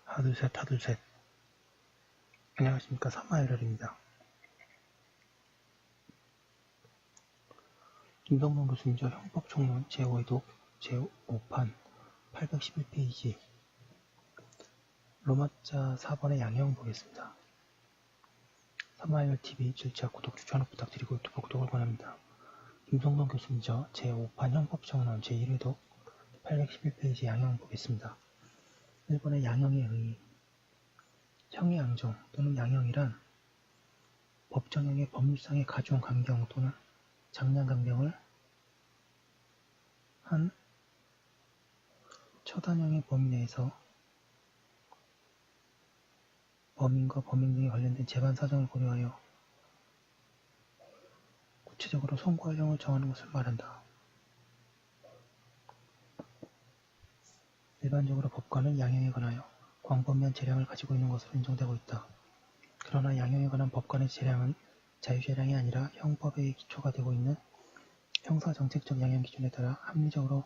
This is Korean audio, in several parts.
하둘셋 하둘셋. 안녕하십니까, 사마엘렐입니다. 김성동 교수님저 형법총론 제5회독 제5판 811페이지 로마자 4번의 양형 보겠습니다. 사마엘TV 질차 구독 추천 부탁드리고 유튜브 구독을 권합니다. 김성동 교수님저 제5판 형법총론 제1회독 811페이지 양형 보겠습니다. 1번의 양형에 의의. 형의 양정 또는 양형이란 법정형의 법률상의 가중 강경 또는 장량 강경을 한 처단형의 범위 내에서 범인과 범행 등에 관련된 재반 사정을 고려하여 구체적으로 선고할 형을 정하는 것을 말한다. 일반적으로 법관은 양형에 관하여 광범위한 재량을 가지고 있는 것으로 인정되고 있다. 그러나 양형에 관한 법관의 재량은 자유재량이 아니라 형법의 기초가 되고 있는 형사정책적 양형 기준에 따라 합리적으로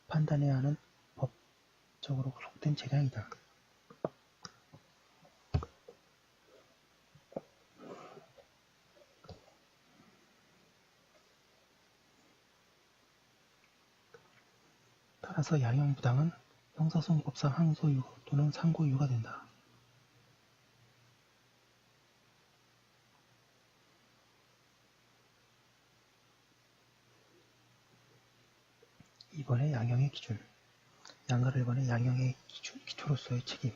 판단해야 하는 법적으로 속된 재량이다. 따라서 양형부당은 형사소송법상 항소유 또는 상고유가 된다. 이번에 양형의 기준. 양가를 1번의 양형의 기초로서의 책임.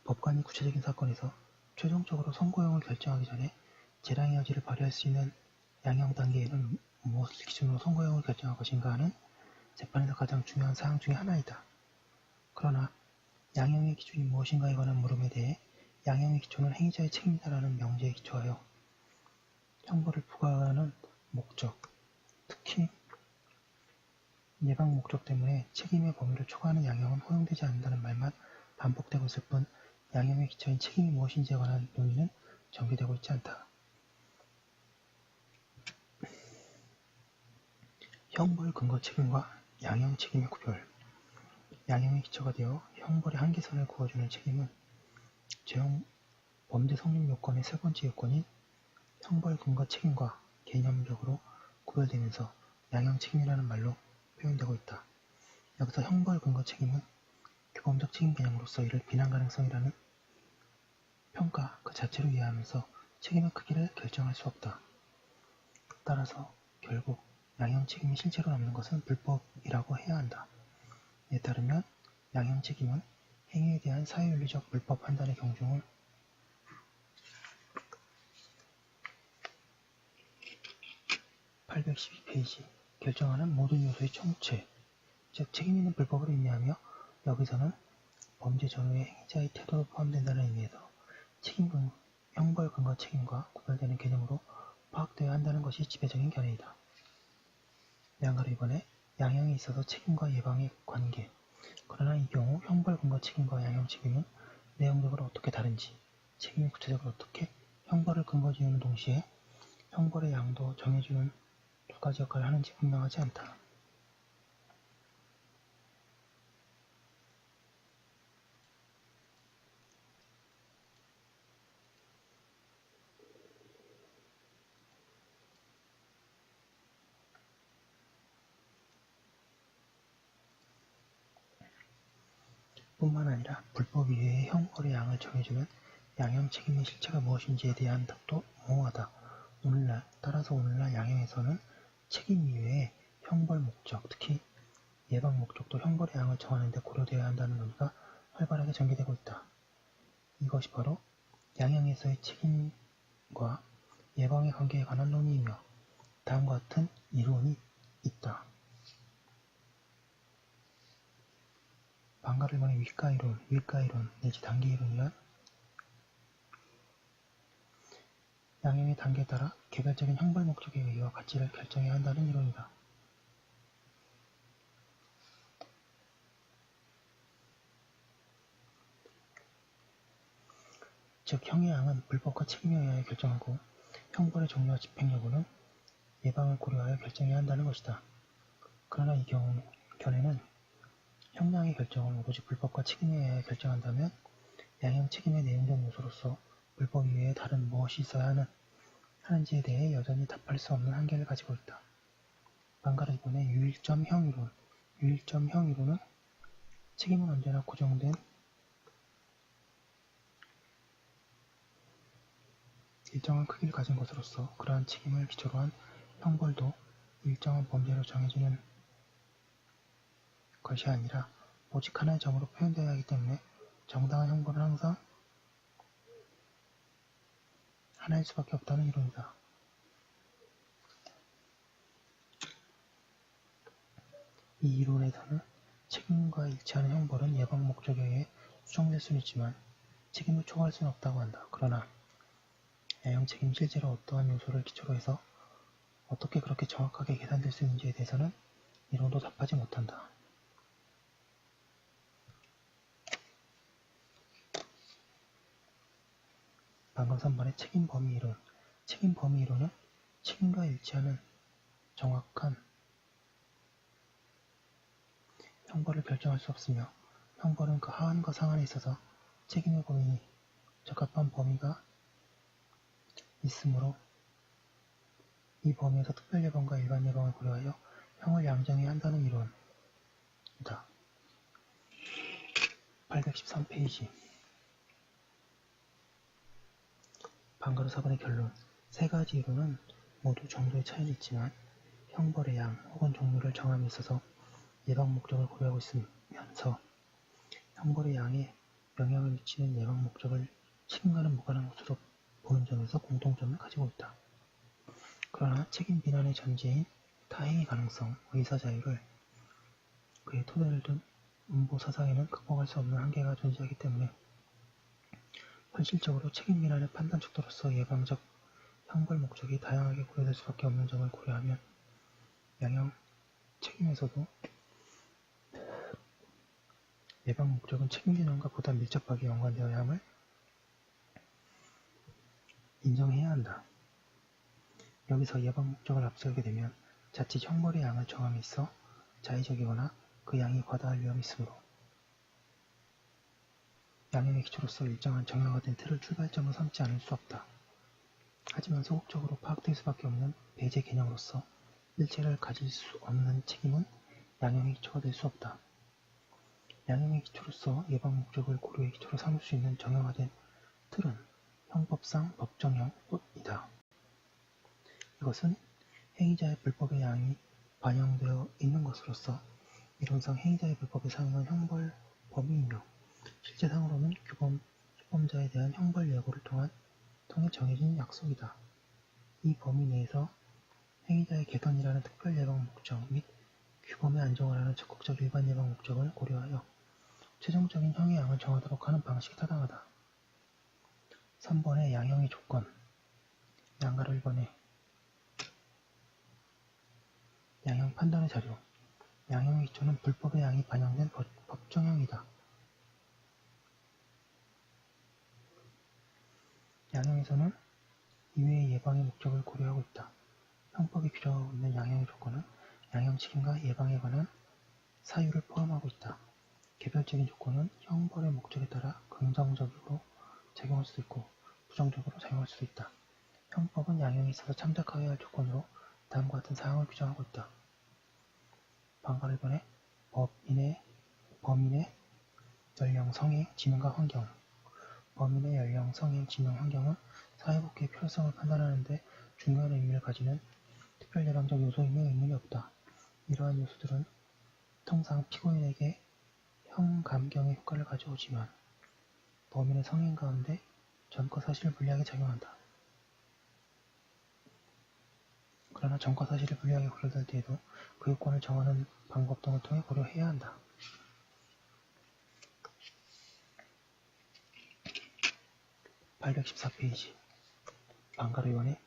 법관이 구체적인 사건에서 최종적으로 선고형을 결정하기 전에 재량의 여지를 발휘할 수 있는 양형 단계에는 무엇을 기준으로 선고형을 결정할 것인가 하는 재판에서 가장 중요한 사항 중의 하나이다. 그러나 양형의 기준이 무엇인가에 관한 물음에 대해 양형의 기초는 행위자의 책임이다라는 명제에 기초하여 형벌을 부과하는 목적, 특히 예방 목적 때문에 책임의 범위를 초과하는 양형은 허용되지 않는다는 말만 반복되고 있을 뿐 양형의 기초인 책임이 무엇인지에 관한 논의는 전개되고 있지 않다. 형벌 근거 책임과 양형 책임의 구별. 양형의 기초가 되어 형벌의 한계선을 그어주는 책임은 범죄 성립 요건의 세 번째 요건인 형벌 근거 책임과 개념적으로 구별되면서 양형 책임이라는 말로 표현되고 있다. 여기서 형벌 근거 책임은 규범적 책임 개념으로서 이를 비난 가능성이라는 평가 그 자체로 이해하면서 책임의 크기를 결정할 수 없다. 따라서 결국 양형 책임이 실제로 남는 것은 불법이라고 해야 한다. 이에 따르면 양형 책임은 행위에 대한 사회윤리적 불법 판단의 경중을 812페이지 결정하는 모든 요소의 총체, 즉 책임 있는 불법을 의미하며 여기서는 범죄 전후의 행위자의 태도도 포함된다는 의미에서 형벌 근거 책임과 구별되는 개념으로 파악되어야 한다는 것이 지배적인 견해이다. 양가로 이번에 양형에 있어서 책임과 예방의 관계. 그러나 이 경우 형벌 근거 책임과 양형 책임은 내용적으로 어떻게 다른지, 책임이 구체적으로 어떻게 형벌을 근거 지으는 동시에 형벌의 양도 정해주는 두 가지 역할을 하는지 분명하지 않다. 뿐만 아니라 불법 이외의 형벌의 양을 정해주는 양형 책임의 실체가 무엇인지에 대한 답도 모호하다. 따라서 오늘날 양형에서는 책임 이외의 형벌 목적, 특히 예방 목적도 형벌의 양을 정하는 데 고려되어야 한다는 논의가 활발하게 전개되고 있다. 이것이 바로 양형에서의 책임과 예방의 관계에 관한 논의이며 다음과 같은 이론이 있다. 방가를 이번에 윗가이론 내지 단계이론이란 양형의 단계에 따라 개별적인 형벌 목적의 의의와 가치를 결정해야 한다는 이론이다. 즉 형의 양은 불법과 책임에 의하여 결정하고 형벌의 종류와 집행 여부는 예방을 고려하여 결정해야 한다는 것이다. 그러나 이 견해는 형량의 결정을 오로지 불법과 책임에 의해 결정한다면 양형 책임의 내용적 요소로서 불법 이외에 다른 무엇이 있어야 하는지에 대해 여전히 답할 수 없는 한계를 가지고 있다. 방가르이번의 유일점형 이론. 유일점형 이론은 책임은 언제나 고정된 일정한 크기를 가진 것으로서 그러한 책임을 기초로 한 형벌도 일정한 범죄로 정해지는 것이 아니라 오직 하나의 점으로 표현되어야 하기 때문에 정당한 형벌은 항상 하나일 수밖에 없다는 이론이다. 이 이론에서는 책임과 일치하는 형벌은 예방 목적에 의해 수정될 수는 있지만 책임을 초과할 수는 없다고 한다. 그러나 양형 책임이 실제로 어떠한 요소를 기초로 해서 어떻게 그렇게 정확하게 계산될 수 있는지에 대해서는 이론도 답하지 못한다. 방금 3번의 책임 범위 이론. 책임 범위 이론은 책임과 일치하는 정확한 형벌을 결정할 수 없으며 형벌은 그 하한과 상한에 있어서 책임의 범위니 적합한 범위가 있으므로 이 범위에서 특별 예방과 일반 예방을 고려하여 형을 양정해야 한다는 이론이다. 813페이지 방가루 4번의 결론. 세 가지 이론은 모두 정도의 차이는 있지만 형벌의 양 혹은 종류를 정함에 있어서 예방 목적을 고려하고 있으면서 형벌의 양에 영향을 미치는 예방 목적을 책임과는 무관한 것으로 보는 점에서 공통점을 가지고 있다. 그러나 책임 비난의 전제인 타행의 가능성, 의사 자유를 그의 토대를 둔 음보 사상에는 극복할 수 없는 한계가 존재하기 때문에 현실적으로 책임 비난의 판단 척도로서 예방적 형벌 목적이 다양하게 고려될 수밖에 없는 점을 고려하면 양형 책임에서도 예방 목적은 책임 개념과 보다 밀접하게 연관되어야 함을 인정해야 한다. 여기서 예방 목적을 앞세우게 되면 자칫 형벌의 양을 정함에 있어 자의적이거나 그 양이 과다할 위험이 있으므로 양형의 기초로서 일정한 정형화된 틀을 출발점으로 삼지 않을 수 없다. 하지만 소극적으로 파악될 수밖에 없는 배제 개념으로서 일체를 가질 수 없는 책임은 양형의 기초가 될 수 없다. 양형의 기초로서 예방 목적을 고려의 기초로 삼을 수 있는 정형화된 틀은 형법상 법정형이다. 이것은 행위자의 불법의 양이 반영되어 있는 것으로서 이론상 행위자의 불법에 사용한 형벌 범위이며 실제상으로는 규범자에 대한 형벌 예고를 통해 정해진 약속이다. 이 범위 내에서 행위자의 개선이라는 특별 예방 목적 및 규범에 안정을 하는 적극적 일반 예방 목적을 고려하여 최종적인 형의 양을 정하도록 하는 방식이 타당하다. 3번의 양형의 조건. 양가로 1번에 양형 판단의 자료. 양형의 기초는 불법의 양이 반영된 법정형이다. 양형에서는 이외의 예방의 목적을 고려하고 있다. 형법이 필요하고 있는 양형의 조건은 양형 책임과 예방에 관한 사유를 포함하고 있다. 개별적인 조건은 형벌의 목적에 따라 긍정적으로 작용할 수도 있고 부정적으로 작용할 수도 있다. 형법은 양형에 있어서 참작하여야 할 조건으로 다음과 같은 사항을 규정하고 있다. 방가 1번에 범인의 연령, 성행, 지능과 환경. 범인의 연령, 성행, 지능, 환경은 사회복귀의 필요성을 판단하는 데 중요한 의미를 가지는 특별 예방적 요소임에 의문이 없다. 이러한 요소들은 통상 피고인에게 형 감경의 효과를 가져오지만 범인의 성행 가운데 전과 사실을 불리하게 작용한다. 그러나 전과 사실을 불리하게 고려될 때에도 그 요건을 정하는 방법 등을 통해 고려해야 한다. (814페이지) 방가르 의원의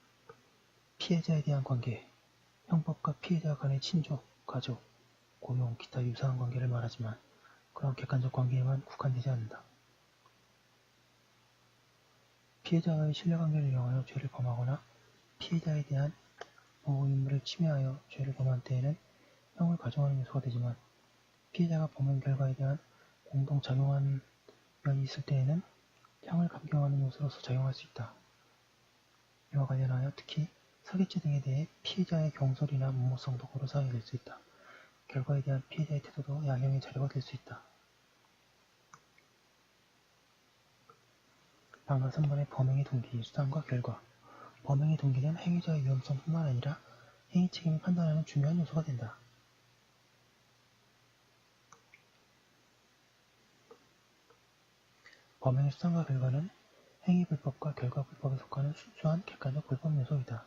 피해자에 대한 관계, 형법과 피해자 간의 친족, 가족, 고용, 기타 유사한 관계를 말하지만 그런 객관적 관계에만 국한되지 않는다. 피해자와의 신뢰관계를 이용하여 죄를 범하거나 피해자에 대한 보호의무를 침해하여 죄를 범한 때에는 형을 가중하는 요소가 되지만 피해자가 범행 결과에 대한 공동 작용한 면이 있을 때에는 형을 감경하는 요소로서 작용할 수 있다. 이와 관련하여 특히 사기죄 등에 대해 피해자의 경솔이나 무모성 도구로 사용될 수 있다. 결과에 대한 피해자의 태도도 양형의 자료가 될 수 있다. 방금 3번의 범행의 동기, 수단과 결과. 범행의 동기는 행위자의 위험성뿐만 아니라 행위 책임을 판단하는 중요한 요소가 된다. 범행의 수단과 결과는 행위 불법과 결과 불법에 속하는 순수한 객관적 불법 요소이다.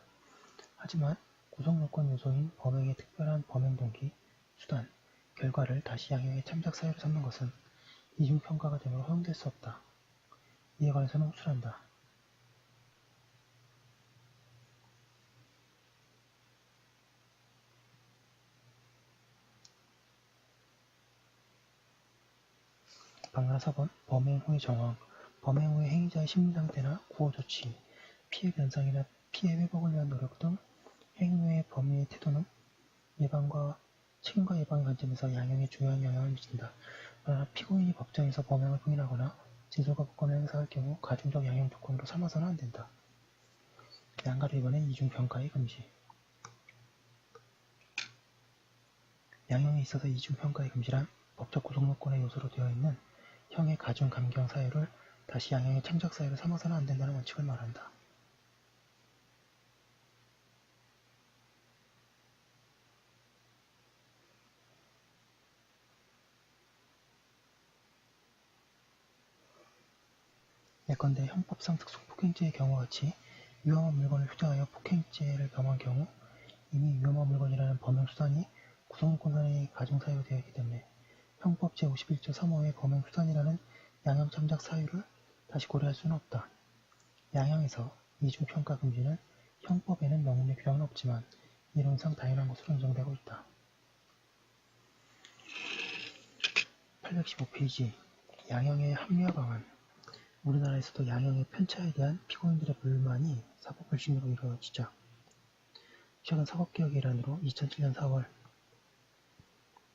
하지만 구성 요건 요소인 범행의 특별한 범행 동기, 수단, 결과를 다시 양형의 참작 사유로 삼는 것은 이중평가가 되므로 허용될 수 없다. 이에 관해서는 호출한다. 방라 4번 범행 후의 정황. 범행 후의 행위자의 심리상태나 구호조치, 피해 변상이나 피해 회복을 위한 노력 등 행위 후의 범위의 태도는 책임과 예방의 관점에서 양형에 중요한 영향을 미친다. 그러나 피고인이 법정에서 범행을 부인하거나 진술과 복권을 행사할 경우 가중적 양형 조건으로 삼아서는 안 된다. 양가를 이번엔 이중평가의 금지. 양형에 있어서 이중평가의 금지란 법적 구성요건의 요소로 되어 있는 형의 가중 감경 사유를 다시 양형의 참작 사유로 삼아서는 안 된다는 원칙을 말한다. 예컨대 형법상 특수폭행죄의 경우같이 위험한 물건을 휴대하여 폭행죄를 범한 경우 이미 위험한 물건이라는 범행 수단이 구성요건의 가중 사유가 되어 있기 때문에 형법 제51조 3호의 범행 수단이라는 양형 참작 사유를 다시 고려할 수는 없다. 양형에서 이중평가 금지는 형법에는 명문의 규정은 없지만 이론상 당연한 것으로 인정되고 있다. 815페이지 양형의 합리화 방안. 우리나라에서도 양형의 편차에 대한 피고인들의 불만이 사법 불신으로 이루어지자 최근 사법개혁의 일환으로 2007년 4월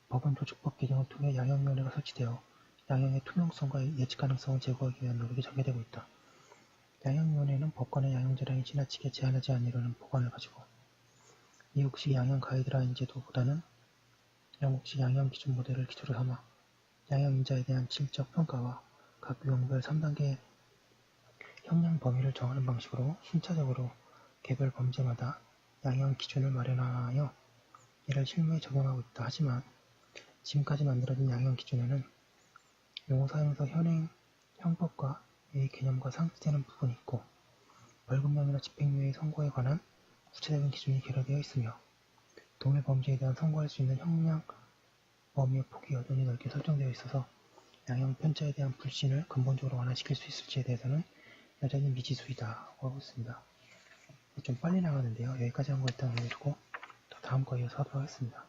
법원조직법 개정을 통해 양형위원회가 설치되어 양형의 투명성과 예측 가능성을 제고하기 위한 노력이 전개되고 있다. 양형위원회는 법관의 양형재량이 지나치게 제한하지 않으려는 보관을 가지고 미국식 양형 가이드라인 제도보다는 영국식 양형 기준 모델을 기초로 삼아 양형인자에 대한 질적 평가와 각 유형별 3단계 형량 범위를 정하는 방식으로 순차적으로 개별 범죄마다 양형 기준을 마련하여 이를 실무에 적용하고 있다. 하지만 지금까지 만들어진 양형 기준에는 용어 사용에서 현행 형법과 의 개념과 상쇄되는 부분이 있고 벌금형이나 집행유예 선고에 관한 구체적인 기준이 결여되어 있으며 동일 범죄에 대한 선고할 수 있는 형량 범위의 폭이 여전히 넓게 설정되어 있어서 양형 편차에 대한 불신을 근본적으로 완화시킬 수 있을지에 대해서는 여전히 미지수이다고 하고 있습니다. 좀 빨리 나가는데요. 여기까지 한 거 일단 올려두고 또 다음 거 이어서 하도록 하겠습니다.